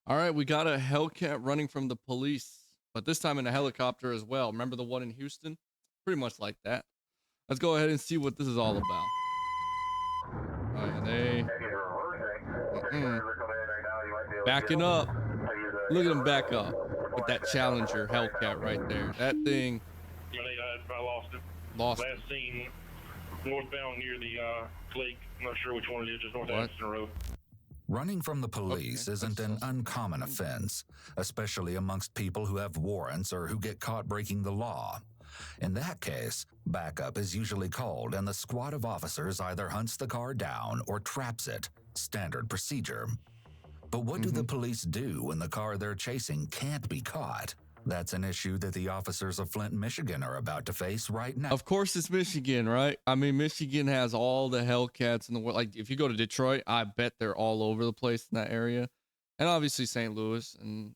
All right, we got a Hellcat running from the police, but this time in a helicopter as well. Remember the one in Houston? Pretty much like that. Let's go ahead and see what this is all about. Oh yeah, they backing up. Look at them back up with that Challenger Hellcat right there. That thing I lost it. lost. Last seen northbound near the lake. I'm not sure which one it is, just north of Anderson Road. Running from the police isn't an uncommon offense, especially amongst people who have warrants or who get caught breaking the law. In that case, backup is usually called and the squad of officers either hunts the car down or traps it, standard procedure. But what do the police do when the car they're chasing can't be caught? That's an issue that the officers of Flint, Michigan are about to face right now. Of course, it's Michigan, right? I mean, Michigan has all the Hellcats in the world. Like, if you go to Detroit, I bet they're all over the place in that area. And obviously St. Louis and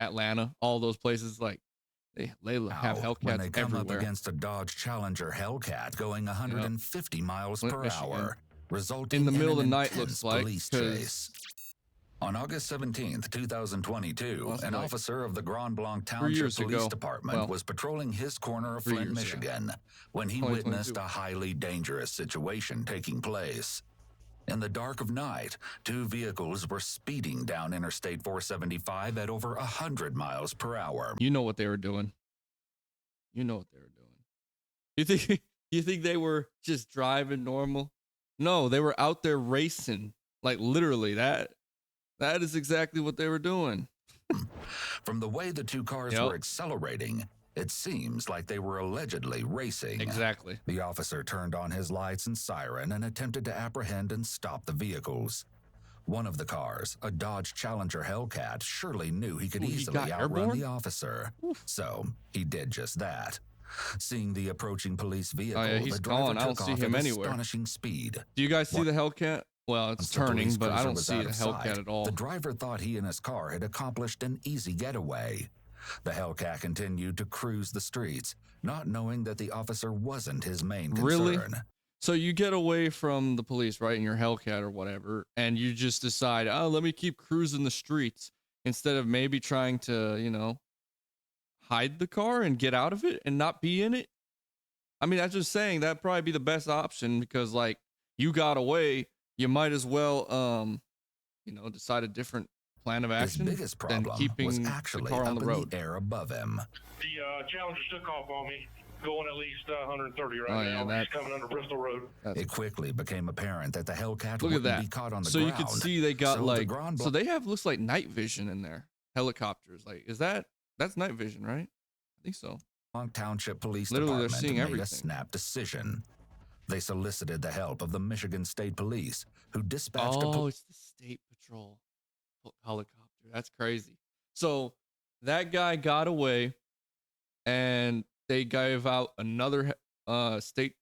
Atlanta, all those places, like, they have Hellcats when they come everywhere. up against a Dodge Challenger Hellcat going 150 miles per hour, resulting in the middle of an the night, intense looks like, police chase. On August 17th, 2022, an officer of the Grand Blanc Township Police Department was patrolling his corner of Flint, Michigan, when he witnessed a highly dangerous situation taking place. In the dark of night, two vehicles were speeding down Interstate 475 at over 100 miles per hour. You know what they were doing. You know what they were doing. You think they were just driving normal? No, they were out there racing. Like, literally, that is exactly what they were doing. From the way the two cars were accelerating, it seems like they were allegedly racing. Exactly. The officer turned on his lights and siren and attempted to apprehend and stop the vehicles. One of the cars, a Dodge Challenger Hellcat, surely knew he could easily outrun the officer. So he did just that. Seeing the approaching police vehicle, the driver took off at astonishing speed. Do you guys see the Hellcat? Well, it's turning, but I don't see the Hellcat at all. The driver thought he and his car had accomplished an easy getaway. The Hellcat continued to cruise the streets, not knowing that the officer wasn't his main concern. Really? So you get away from the police, right, in your Hellcat or whatever, and you just decide, oh, let me keep cruising the streets instead of maybe trying to, you know, hide the car and get out of it and not be in it. I mean, I'm just saying that'd probably be the best option because, like, you got away. You might as well, you know, decide a different plan of action His biggest problem than keeping was actually the car on up the road. in the air above him. The Challenger took off on me, going at least 130 right now. He's coming under Bristol Road. It quickly became apparent that the Hellcat Look at wouldn't that. be caught on the so ground. You could see they got like, so they have looks like night vision in there. Helicopters, like, that's night vision, right? I think so. Township Police Literally, Department they're seeing made everything. a snap decision. They solicited the help of the Michigan State Police, who dispatched it's the State Patrol helicopter. That's crazy. So that guy got away, and they gave out another state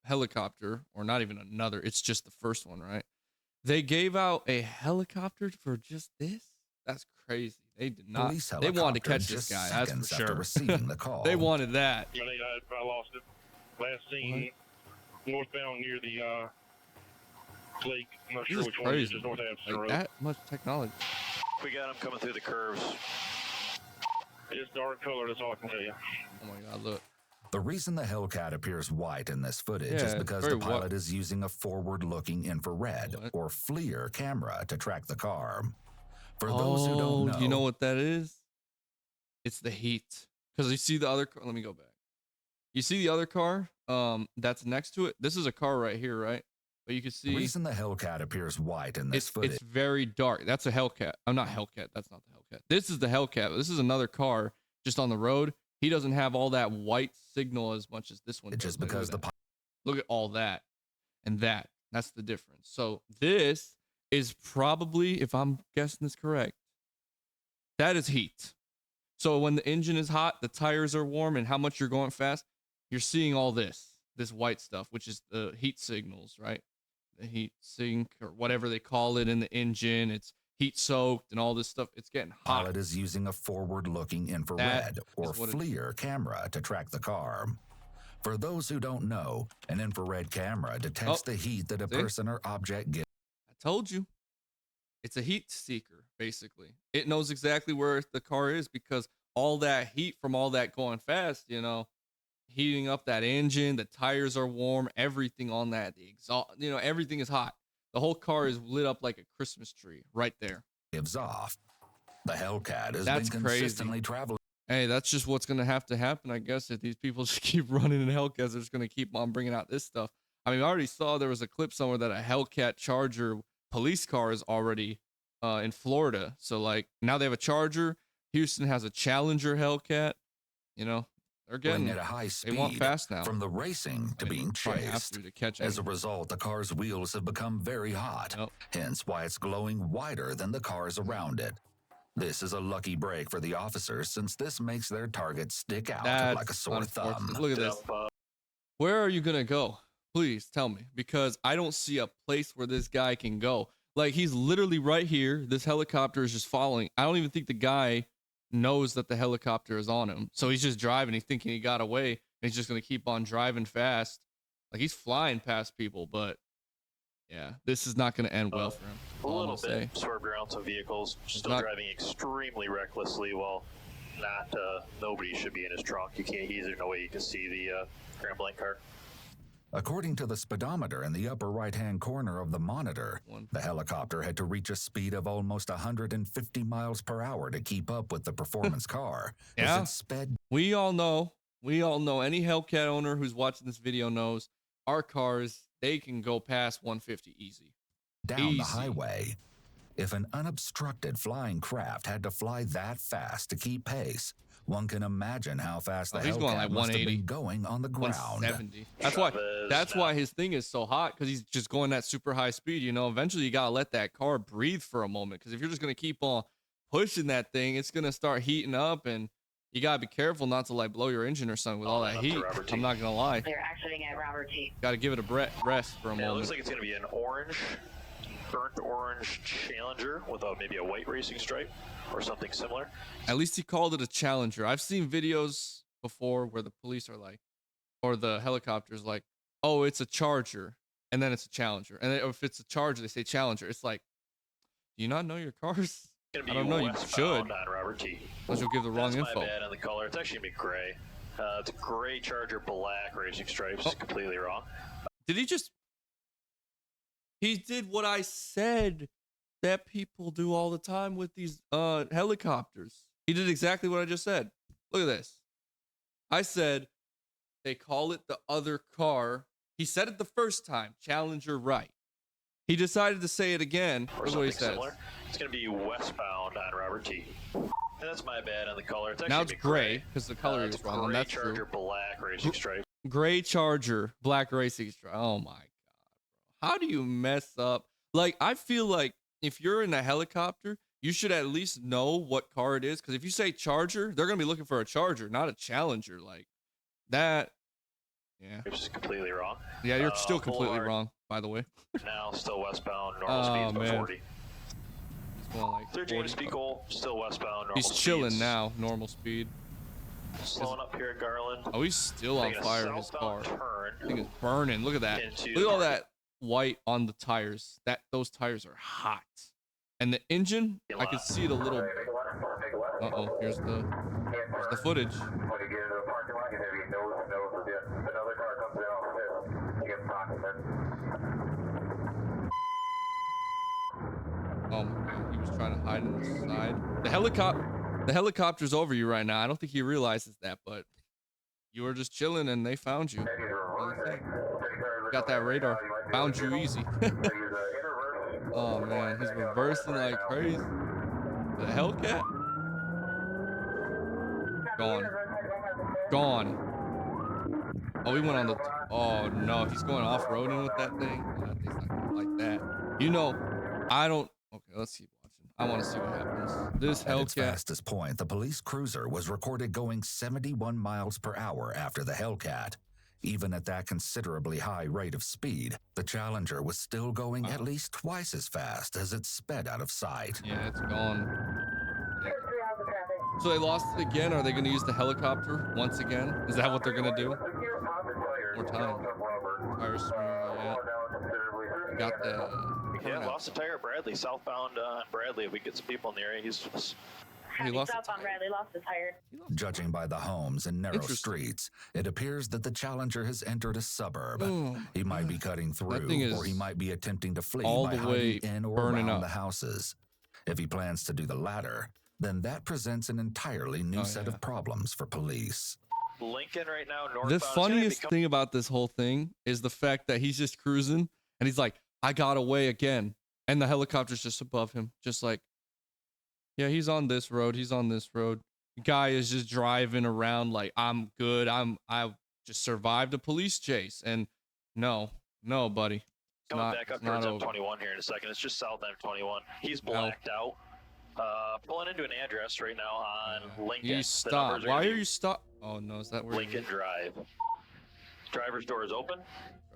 helicopter, or not even another. It's just the first one, right? They gave out a helicopter for just this. That's crazy. They did not. They wanted to catch this guy. That's for sure. Receiving the call. They wanted that. I lost it. Last seen northbound near the lake. I'm not sure which one it is. Just north of Anderson Road. That much technology. We got him coming through the curves. It's dark color. That's all I can tell you. Oh my God! Look. The reason the Hellcat appears white in this footage is because the pilot is using a forward-looking infrared or FLIR camera to track the car. For those who don't know, you know what that is? It's the heat. Because you see the other car. Let me go back. You see the other car that's next to it? This is a car right here, right? But you can see. The reason the Hellcat appears white in this footage. It's very dark. That's a Hellcat. I'm not Hellcat. That's not the Hellcat. This is the Hellcat. This is another car just on the road. He doesn't have all that white signal as much as this one does. Just because look at all that and that. That's the difference. So this is probably, if I'm guessing this correct, that is heat. So when the engine is hot, the tires are warm, and how much you're going fast, you're seeing all this white stuff, which is the heat signals, right? The heat sink or whatever they call it in the engine. It's heat soaked and all this stuff. It's getting hot. Pilot is using a forward-looking infrared or FLIR camera to track the car. For those who don't know, an infrared camera detects the heat that a person or object gets. I told you. It's a heat seeker, basically. It knows exactly where the car is because all that heat from all that going fast, you know, heating up that engine, the tires are warm, everything on that, the exhaust, you know, everything is hot. The whole car is lit up like a Christmas tree right there. Gives off. The Hellcat has That's been crazy. consistently traveling. Hey, that's just what's going to happen, I guess, if these people just keep running in Hellcats. They're just going to keep on bringing out this stuff. I mean, I already saw there was a clip somewhere that a Hellcat Charger police car is already in Florida. So, like, now they have a Charger. Houston has a Challenger Hellcat. You know, they're getting at a high speed. They want fast now. From the racing to being chased. To catch As a result, the car's wheels have become very hot. Yep. Hence why it's glowing whiter than the cars around it. This is a lucky break for the officers since this makes their target stick out like a sore thumb. Look at this. Where are you going to go? Please tell me, because I don't see a place where this guy can go. Like, he's literally right here. This helicopter is just following. I don't even think the guy knows that the helicopter is on him. So he's just driving. He's thinking he got away. And he's just going to keep on driving fast. Like, he's flying past people, but yeah, this is not going to end well for him. A little bit swerved around some vehicles, still driving extremely recklessly. Well, nobody should be in his trunk. There's no way you can see the scrambling car. According to the speedometer in the upper right-hand corner of the monitor, the helicopter had to reach a speed of almost 150 miles per hour to keep up with the performance car. Yeah, as it sped. We all know, any Hellcat owner who's watching this video knows our cars, they can go past 150 easy. Down the highway. If an unobstructed flying craft had to fly that fast to keep pace, one can imagine how fast the Hellcat going like must have been going on the ground. 170. That's why his thing is so hot, because he's just going that super high speed. You know, eventually you gotta let that car breathe for a moment, because if you're just gonna keep on pushing that thing, it's gonna start heating up, and you gotta be careful not to like blow your engine or something with all that heat. I'm not gonna lie. They're exiting at Robert T. Gotta give it a rest for a moment. It looks like it's gonna be an burnt orange Challenger with maybe a white racing stripe or something similar. At least he called it a Challenger. I've seen videos before where the police are like, or the helicopter's like, oh, it's a Charger, and then it's a Challenger. And then if it's a Charger, they say Challenger. It's like, do you not know your cars? I don't know, you should. Robert T. Unless you'll give the wrong info. My bad on the color. It's actually gonna be gray. It's a gray Charger, black racing stripes. Completely wrong. Did he just... He did what I said that people do all the time with these helicopters. He did exactly what I just said. Look at this. I said they call it the other car. He said it the first time, Challenger right. He decided to say it again. Look what he says. Similar. It's going to be westbound on Robert T. And that's my bad on the color. It's now it's gray because the color is wrong. That's Charger, true. Black racing stripe. Gray Charger, black racing stripe. Oh my God, bro. How do you mess up? Like, I feel like if you're in a helicopter, you should at least know what car it is. Because if you say Charger, they're going to be looking for a Charger, not a Challenger. Like that. Yeah. Which is completely wrong. Yeah, you're still completely wrong, by the way. Now still westbound, normal speeds about 40. He's going like 13 speed goal, still westbound, normal He's chilling now, normal speed. Slowing up here at Garland. Oh, he's still on fire in his car. Turn. I think it's burning. Look at that. Look at all that white on the tires. Those tires are hot. And the engine, I can see it a little. Uh-oh, here's the footage. Oh my God, he was trying to hide in the side. The helicopter's over you right now. I don't think he realizes that, but you were just chilling and they found you. Got that radar. Found you easy. Oh man, he's reversing like crazy. The Hellcat? Gone. Oh, we went on the... Oh no, he's going off-roading with that thing? Yeah, that thing's not gonna like that. You know, I don't... Okay, let's keep watching. I want to see what happens. This Hellcat... At its fastest point, the police cruiser was recorded going 71 miles per hour after the Hellcat. Even at that considerably high rate of speed, the Challenger was still going at least twice as fast as it sped out of sight. Yeah, it's gone. Yeah. So they lost it again? Are they going to use the helicopter once again? Is that what they're going to do? More time. Tire smooth, yeah. Got the Yeah, lost a tire at Bradley, southbound Bradley. If we get some people in the area, he's He lost southbound Bradley lost his tire. Judging by the homes and narrow streets, it appears that the Challenger has entered a suburb. He might be cutting through, or he might be attempting to flee by hiding in or around the houses. If he plans to do the latter, then that presents an entirely new set of problems for police. Lincoln right now, northbound. The funniest thing about this whole thing is the fact that he's just cruising and he's like, I got away again. And the helicopter's just above him, just like, yeah, he's on this road. He's on this road. The guy is just driving around like, I'm good. I just survived a police chase. And no, buddy. Coming back up towards M21 here in a second. It's just south M21. He's blacked out. Pulling into an address right now on Lincoln. You stop. Why are you stop? Oh no, is that where Lincoln Drive? Driver's door is open.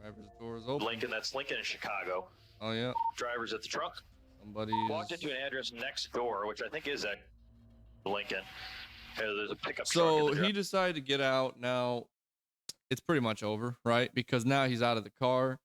Driver's door is open. Lincoln, that's Lincoln in Chicago. Oh yeah. Driver's at the trunk. Somebody walked into an address next door, which I think is at Lincoln. There's a pickup truck. So he decided to get out. Now it's pretty much over, right? Because now he's out of the car.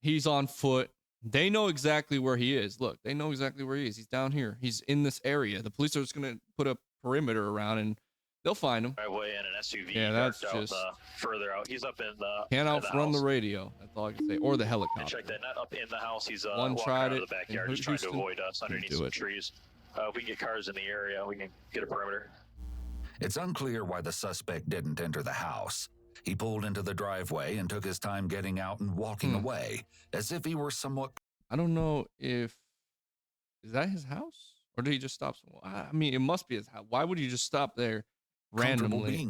He's on foot. They know exactly where he is. Look, they know exactly where he is. He's down here. He's in this area. The police are just going to put a perimeter around and they'll find him. Driveway and an SUV. Yeah, that's just further out. He's up in the. Can't outrun the radio. That's all I can say. Or the helicopter. And check that. Not up in the house. He's one walking tried out it of the backyard, just trying to avoid us underneath some trees. If we can get cars in the area, we can get a perimeter. It's unclear why the suspect didn't enter the house. He pulled into the driveway and took his time getting out and walking away, as if he were somewhat. I don't know if is that his house or did he just stop somewhere? I mean, it must be his house. Why would you just stop there randomly?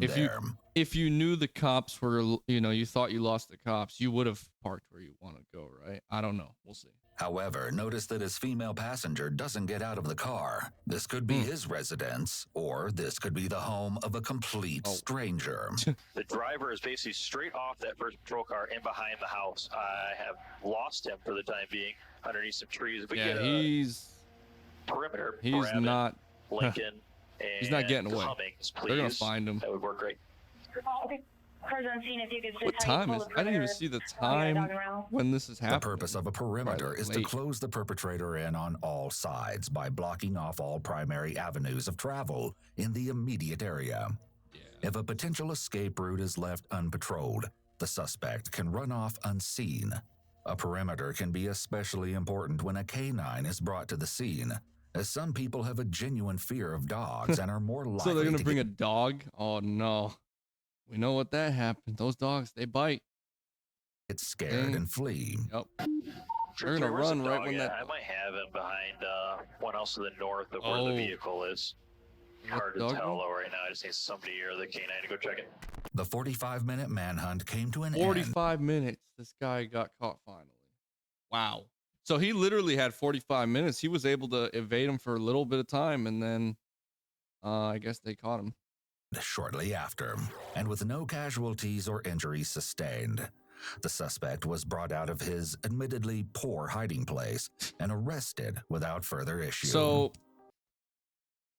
If you knew the cops were, you thought you lost the cops, you would have parked where you want to go, right? I don't know. We'll see. However, notice that his female passenger doesn't get out of the car. This could be his residence, or this could be the home of a complete stranger. The driver is basically straight off that first patrol car in behind the house. I have lost him for the time being underneath some trees. If we get he's perimeter. He's not. Lincoln. And he's not getting away. Cummings, they're gonna find him. That would work great. Okay. Cars on scene, if you could what time is? I didn't even see the time when this is happening. The purpose of a perimeter is to close the perpetrator in on all sides by blocking off all primary avenues of travel in the immediate area. If a potential escape route is left unpatrolled, the suspect can run off unseen. A perimeter can be especially important when a canine is brought to the scene, as some people have a genuine fear of dogs and are more likely so they're going to bring a dog? Oh, no. We know what that happened. Those dogs, they bite. Get scared and flee. Yep. They're going to run right when that... I might have him behind one house to the north of where the vehicle is. Hard to tell though right now. I just need somebody or the canine to go check it. The 45-minute manhunt came to an end. 45 minutes. This guy got caught finally. Wow. So he literally had 45 minutes. He was able to evade him for a little bit of time, and then I guess they caught him shortly after, and with no casualties or injuries sustained. The suspect was brought out of his admittedly poor hiding place and arrested without further issue. So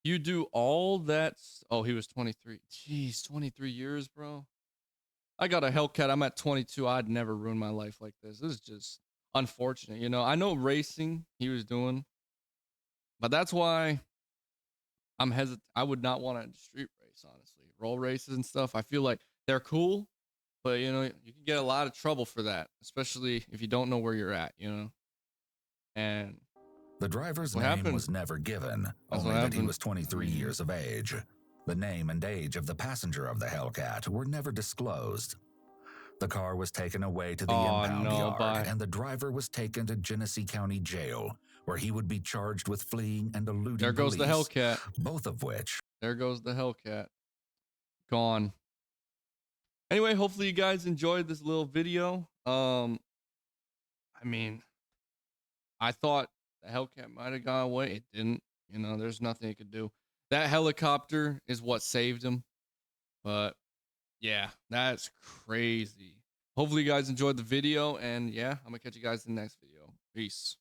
you do all that. Oh, he was 23. Jeez, 23 years, bro. I got a Hellcat. I'm at 22. I'd never ruin my life like this. This is just unfortunate. I know racing he was doing, but that's why I'm hesitant. I would not want to street race, honestly. Roll races and stuff. I feel like they're cool, but you can get a lot of trouble for that, especially if you don't know where you're at, And the driver's name was never given, only that he was 23 years of age. The name and age of the passenger of the Hellcat were never disclosed. The car was taken away to the impound yard, and the driver was taken to Genesee County Jail, where he would be charged with fleeing and eluding There goes police, the Hellcat. both of which. There goes the Hellcat. Gone. Anyway, hopefully you guys enjoyed this little video. I mean, I thought the Hellcat might have gone away. It didn't. There's nothing it could do. That helicopter is what saved him. But yeah, that's crazy. Hopefully you guys enjoyed the video, and yeah, I'm gonna catch you guys in the next video. Peace.